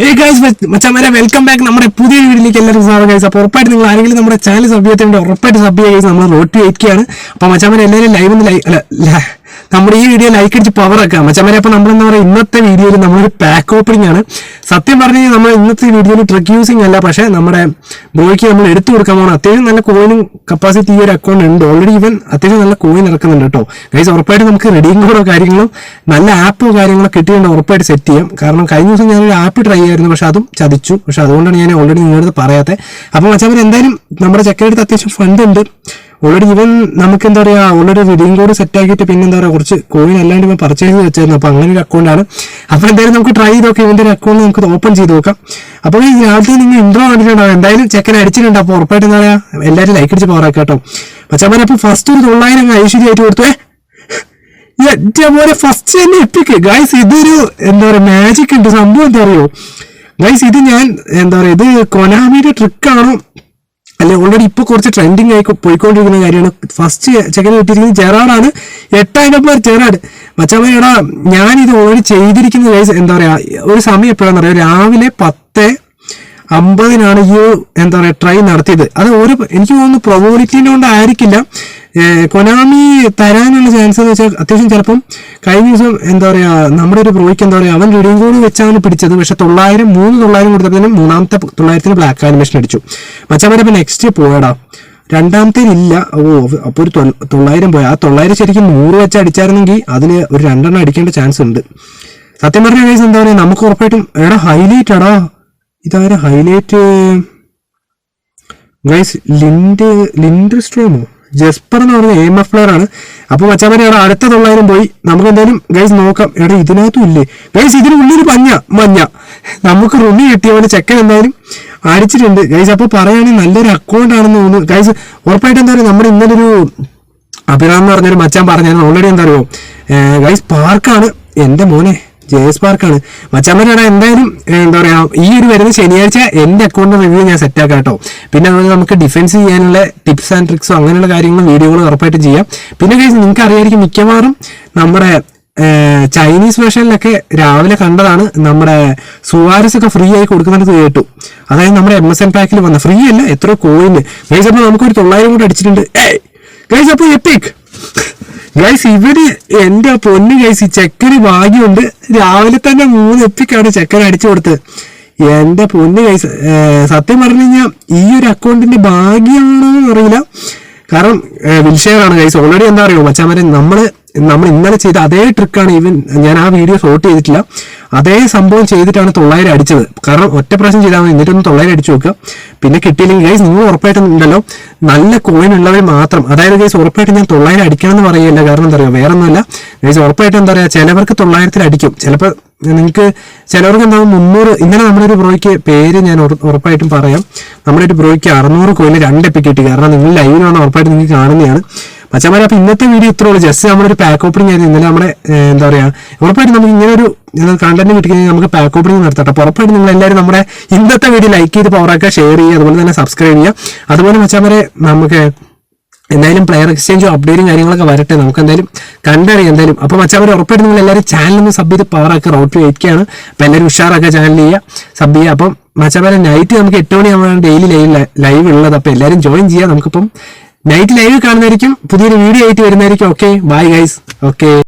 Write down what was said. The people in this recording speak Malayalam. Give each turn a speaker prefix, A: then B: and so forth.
A: Hey guys, welcome back. നമ്മുടെ പുതിയ വീഡിയോയിലേക്ക് എല്ലാവർക്കും സ്വാഗതം ഗൈസ്. അപ്പോൾ ഉറപ്പായിട്ട് നിങ്ങൾ ആരെങ്കിലും നമ്മുടെ ചാനൽ സബ് ചെയ്തിട്ടുണ്ട്, ഉറപ്പായിട്ട് സബ് ചെയ്യുക ഗൈസ്. നമ്മൾ റോഡ് ടു 8K ആണ്. അപ്പോൾ മച്ചാമാരെ എല്ലാവരും നമ്മുടെ ഈ വീഡിയോ ലൈക്ക് അടിച്ച് പവർ ആക്കാം മച്ചാമാരെ. അപ്പോൾ നമ്മളെന്താ പറയുക, ഇന്നത്തെ വീഡിയോയിൽ നമ്മളൊരു പാക്ക് ഓപ്പണിംഗ് ആണ്. സത്യം പറഞ്ഞു കഴിഞ്ഞാൽ നമ്മൾ ഇന്നത്തെ വീഡിയോയിൽ ട്രക്ക് യൂസിങ് അല്ല, പക്ഷേ നമ്മുടെ ബ്രോയ്ക്ക് നമ്മൾ എടുത്തു കൊടുക്കാൻ പോകണം. അത്യാവശ്യം നല്ല കോയിനും കപ്പാസിറ്റി ഈ ഒരു അക്കൗണ്ട് ഉണ്ട്. ഓൾറെഡി ഇവൻ അത്യാവശ്യം നല്ല കോയിൻ ഇറക്കുന്നുണ്ട് കേട്ടോ ഗൈസ്. ഉറപ്പായിട്ട് നമുക്ക് റെഡിയും കോഡോ കാര്യങ്ങളും നല്ല ആപ്പോ കാര്യങ്ങളോ കിട്ടിയുണ്ട് ഉറപ്പായിട്ട് സെറ്റ് ചെയ്യാം. കാരണം കഴിഞ്ഞ ദിവസം ഞാനൊരു ആപ്പ് ട്രൈ ചെയ്യായിരുന്നു, പക്ഷെ അതും ചതിച്ചു. പക്ഷെ അതുകൊണ്ടാണ് ഞാൻ ഓൾറെഡി നിങ്ങളുടെ പറയാത്തത്. അപ്പോൾ മച്ചാമാരെ എന്തായാലും നമ്മുടെ ചെക്കടുത്ത് അത്യാവശ്യം ഫണ്ട് ഉണ്ട് ഓൾറെഡി. ഇവൻ നമുക്ക് എന്താ പറയുക, ഓൾറെഡി റീഡിങ് കോഡ് സെറ്റ് ആക്കിയിട്ട് പിന്നെ എന്താ പറയുക കുറച്ച് കോയിൻ അല്ലാണ്ട് ഇവൻ പർച്ചേസ് വെച്ചായിരുന്നു. അപ്പോൾ അങ്ങനെ ഒരു അക്കൗണ്ടാണ്. അപ്പോൾ എന്തായാലും നമുക്ക് ട്രൈ ചെയ്ത് നോക്കാം, ഇവൻ്റെ ഒരു അക്കൗണ്ട് നമുക്ക് ഓപ്പൺ ചെയ്ത് നോക്കാം. അപ്പോൾ ഈ രാവിലത്തെ നിങ്ങൾ ഇൻട്രോ കണ്ടിട്ടുണ്ടാവും, എന്തായാലും ചെക്കൻ അടിച്ചിട്ടുണ്ട്. അപ്പോൾ ഉറപ്പായിട്ട് എന്താ പറയുക, എല്ലാവരും ലൈക്ക് അടിച്ച് പവറാക്കാം കേട്ടോ മച്ചാമാരെ. അപ്പോൾ ഫസ്റ്റ് ഒരു 900 ഐശ്വര്യമായിട്ട് കൊടുത്തു. പോലെ ഫസ്റ്റ് തന്നെ എപ്പിക്ക് ഗൈസ്. ഇതൊരു എന്താ പറയുക മാജിക് ഉണ്ട്. സംഭവം എന്താ പറയുക ഗൈസ്, ഇത് ഞാൻ എന്താ പറയുക, ഇത് കൊനാമിയുടെ ട്രിക്കാണോ അല്ലെ, ഓൾറെഡി ഇപ്പൊ കുറച്ച് ട്രെൻഡിങ് ആയി പോയിക്കൊണ്ടിരിക്കുന്ന കാര്യമാണ്. ഫസ്റ്റ് ചെക്കൻ കിട്ടിയിരിക്കുന്നത് ജെറാർഡാണ്. 8000 പേർ ജെറാർഡ് മച്ചാമേടാ. ഞാനിത് ഓൾറെഡി ചെയ്തിരിക്കുന്ന ഗൈസ് എന്താ പറയാ, ഒരു സമയം എപ്പോഴാന്ന് പറയാ, രാവിലെ 10:50 ഈ എന്താ പറയാ ട്രൈ നടത്തിയത്. അത് എനിക്ക് തോന്നുന്നു പ്രൊബോബിലിറ്റിനെ കൊണ്ട് ആയിരിക്കില്ല കൊനാമി തരാനുള്ള ചാൻസ് എന്ന് വെച്ചാൽ അത്യാവശ്യം ചിലപ്പം കഴിഞ്ഞ ദിവസം എന്താ പറയാ നമ്മുടെ ഒരു ബ്രോയ്ക്ക് എന്താ പറയാ, അവൻ റീഡിങ് കോഡ് വെച്ചാണ് പിടിച്ചത്. പക്ഷെ 900 കൊടുത്തതിനും മൂന്നാമത്തെ 900 ബ്ലാക്ക് ആനിമേഷൻ അടിച്ചു മച്ചാമാരെ. അപ്പൊ നെക്സ്റ്റ് പോയടാ, രണ്ടാമത്തേതില്ല. അപ്പൊ ഒരു 900 പോയി. ആ 900 ശരിക്കും 100 വെച്ച് അടിച്ചായിരുന്നെങ്കിൽ അതിന് ഒരു 2 അടിക്കേണ്ട ചാൻസ് ഉണ്ട്. സത്യം പറഞ്ഞ ഗൈസ് എന്താ പറയാ, നമുക്ക് ഉറപ്പായിട്ടും എടാ ഹൈലൈറ്റ് ആടാ. ഇതാര ഹൈലൈറ്റ് ഗൈസ്, ലിൻഡർ സ്ട്രോമോ ജെസ്പർ എന്ന് പറയുന്നത് AMF പ്ലെയർ ആണ്. അപ്പൊ മച്ചാമാരെ അവിടെ അടുത്ത 900 പോയി. നമുക്ക് എന്തായാലും ഗൈസ് നോക്കാം. എടാ ഇതിനകത്തും ഇല്ലേ ഗൈസ്, ഇതിനുള്ളിൽ മഞ്ഞ നമുക്ക് റുമി കിട്ടിയവന് ചെക്കൻ എന്തായാലും അടിച്ചിട്ടുണ്ട് ഗൈസ്. അപ്പൊ പറയുകയാണെങ്കിൽ നല്ലൊരു അക്കൗണ്ട് ആണെന്ന് തോന്നുന്നു ഗൈസ്. ഉറപ്പായിട്ട് എന്താ പറയുക, നമ്മുടെ ഇന്നലെ ഒരു അഭിറാം എന്ന് പറഞ്ഞൊരു മച്ചാൻ പറഞ്ഞായിരുന്നു ഓൾറെഡി എന്താ പറയുക ഗൈസ്, പാർക്കാണ് എന്റെ മോനെ, JS പാർക്കാണ് മച്ചാമാരാണ്. എന്തായാലും എന്താ പറയാ, ഈ ഒരു വരുന്ന ശനിയാഴ്ച എന്റെ അക്കൗണ്ടിന്റെ റിവ്യൂ ഞാൻ സെറ്റ് ആക്കാം കേട്ടോ. പിന്നെ അതുപോലെ നമുക്ക് ഡിഫെൻസ് ചെയ്യാനുള്ള ടിപ്സ് ആൻഡ് ട്രിക്സോ അങ്ങനെയുള്ള കാര്യങ്ങളും വീഡിയോകളും ഉറപ്പായിട്ട് ചെയ്യാം. പിന്നെ ഗൈസ് നിങ്ങൾക്ക് അറിയായിരിക്കും, മിക്കവാറും നമ്മുടെ ചൈനീസ് വേർഷനിലൊക്കെ രാവിലെ കണ്ടതാണ് നമ്മുടെ സുവാരസ് ഒക്കെ ഫ്രീ ആയി കൊടുക്കുന്നത് കേട്ടു. അതായത് നമ്മുടെ MSN പാക്കിൽ വന്ന ഫ്രീ അല്ല, എത്ര കോയിന് ഗൈസ്. അപ്പോൾ നമുക്കൊരു 900 കൂടെ അടിച്ചിട്ടുണ്ട് ഗൈസ്. അപ്പോൾ എപ്പിക് ഗൈസ്, ഇവിടെ എന്റെ പൊന്ന് ഗൈസ്, ഈ ചെക്കന് ഭാഗ്യമുണ്ട്. രാവിലെ തന്നെ 3 എപ്പിക്കാണ് ചെക്കൻ അടിച്ചു കൊടുത്തത്. എന്റെ പൊന്ന് ഗൈസ്, സത്യം പറഞ്ഞു കഴിഞ്ഞാൽ ഈ ഒരു അക്കൗണ്ടിന്റെ ഭാഗ്യമാണോ അറിയില്ല. കാരണം വിൽഷെയർ ആണ് ഗൈസ്. ഓൾറെഡി എന്താ പറയുക മച്ചാമാരെ, നമ്മൾ ഇന്നലെ ചെയ്ത അതേ ട്രിക്കാണ്. ഈവൻ ഞാൻ ആ വീഡിയോ ഷോട്ട് ചെയ്തിട്ടില്ല, അതേ സംഭവം ചെയ്തിട്ടാണ് 900 അടിച്ചത്. കാരണം ഒറ്റ പ്രാവശ്യം ചെയ്താൽ മതി, എന്നിട്ടൊന്ന് 900 അടിച്ചു നോക്കുക. പിന്നെ കിട്ടിയില്ലെങ്കിൽ ഗൈസ്, നിങ്ങൾ ഉറപ്പായിട്ടും ഉണ്ടല്ലോ നല്ല കോയിൻ ഉള്ളവർ മാത്രം. അതായത് ഗൈസ് ഉറപ്പായിട്ട് ഞാൻ 900 അടിക്കണം എന്ന് പറയില്ല. കാരണം എന്താ പറയുക, വേറെ ഒന്നുമല്ല ഗൈസ്. ഉറപ്പായിട്ടും എന്താ പറയുക, ചിലവർക്ക് 900 അടിക്കും, ചിലപ്പോൾ നിങ്ങൾക്ക് ചിലവർക്ക് എന്താകും 300. ഇന്നലെ നമ്മുടെ ഒരു ബ്രോയ്ക്ക് പേര് ഞാൻ ഉറപ്പായിട്ടും പറയാം. നമ്മുടെ ഒരു ബ്രോയ്ക്ക് 600 കോയിന് 2 എപ്പിക്ക് കിട്ടി. കാരണം നിങ്ങൾ ലൈവിലാണ് ഉറപ്പായിട്ട് നിങ്ങൾക്ക് കാണുന്നതാണ് മച്ചാമാരെ. അപ്പൊ ഇന്നത്തെ വീഡിയോ ഇത്രേ ഉള്ളൂ. ജസ്റ്റ് നമ്മുടെ ഒരു പാക്ക് ഓപ്പണിംഗ് ആയിരുന്നു ഇന്നലെ. നമ്മുടെ എന്താ പറയാ, ഉറപ്പായിട്ട് നമുക്ക് ഇങ്ങനെ ഒരു കണ്ടന്റ് കിട്ടിക്കഴിഞ്ഞാൽ നമുക്ക് പാക്ക് ഓപ്പണിംഗ് നടത്തട്ടെ. അപ്പോൾ ഉറപ്പായിട്ട് നിങ്ങൾ എല്ലാവരും നമ്മുടെ ഇന്നത്തെ വീഡിയോ ലൈക്ക് ചെയ്ത് പവറാക്കുക, ഷെയർ ചെയ്യുക, അതുപോലെ തന്നെ സബ്സ്ക്രൈബ് ചെയ്യുക. അതുപോലെ മച്ചാമാരെ നമുക്ക് എന്തായാലും പ്ലെയർ എക്സ്ചേഞ്ചും അപ്ഡേറ്റും കാര്യങ്ങളൊക്കെ വരട്ടെ, നമുക്ക് എന്തായാലും കണ്ടറിയാം എന്തായാലും. അപ്പോൾ മച്ചാമാരെ ഉറപ്പായിട്ട് നിങ്ങൾ എല്ലാവരും ചാനലൊന്ന് സബ് ചെയ്ത് പവറാക്കുക. റോഡ് ടു 8K ആണ്. അപ്പോൾ എല്ലാവരും ഉഷാറാക്കുക, ചാനൽ ചെയ്യുക, സബ് ചെയ്യുക. അപ്പം മച്ചാമാരെ നൈറ്റ് നമുക്ക് 8 മണിയാകുമ്പോഴാണ് ഡെയിലി ലൈവ് ഉള്ളത്. അപ്പോൾ എല്ലാവരും ജോയിൻ ചെയ്യുക. നമുക്കിപ്പം നൈറ്റ് ലൈവ് കാണുന്നതായിരിക്കും, പുതിയൊരു വീഡിയോ ആയിട്ട് വരുന്നതായിരിക്കും. Okay bye guys. ഓക്കെ.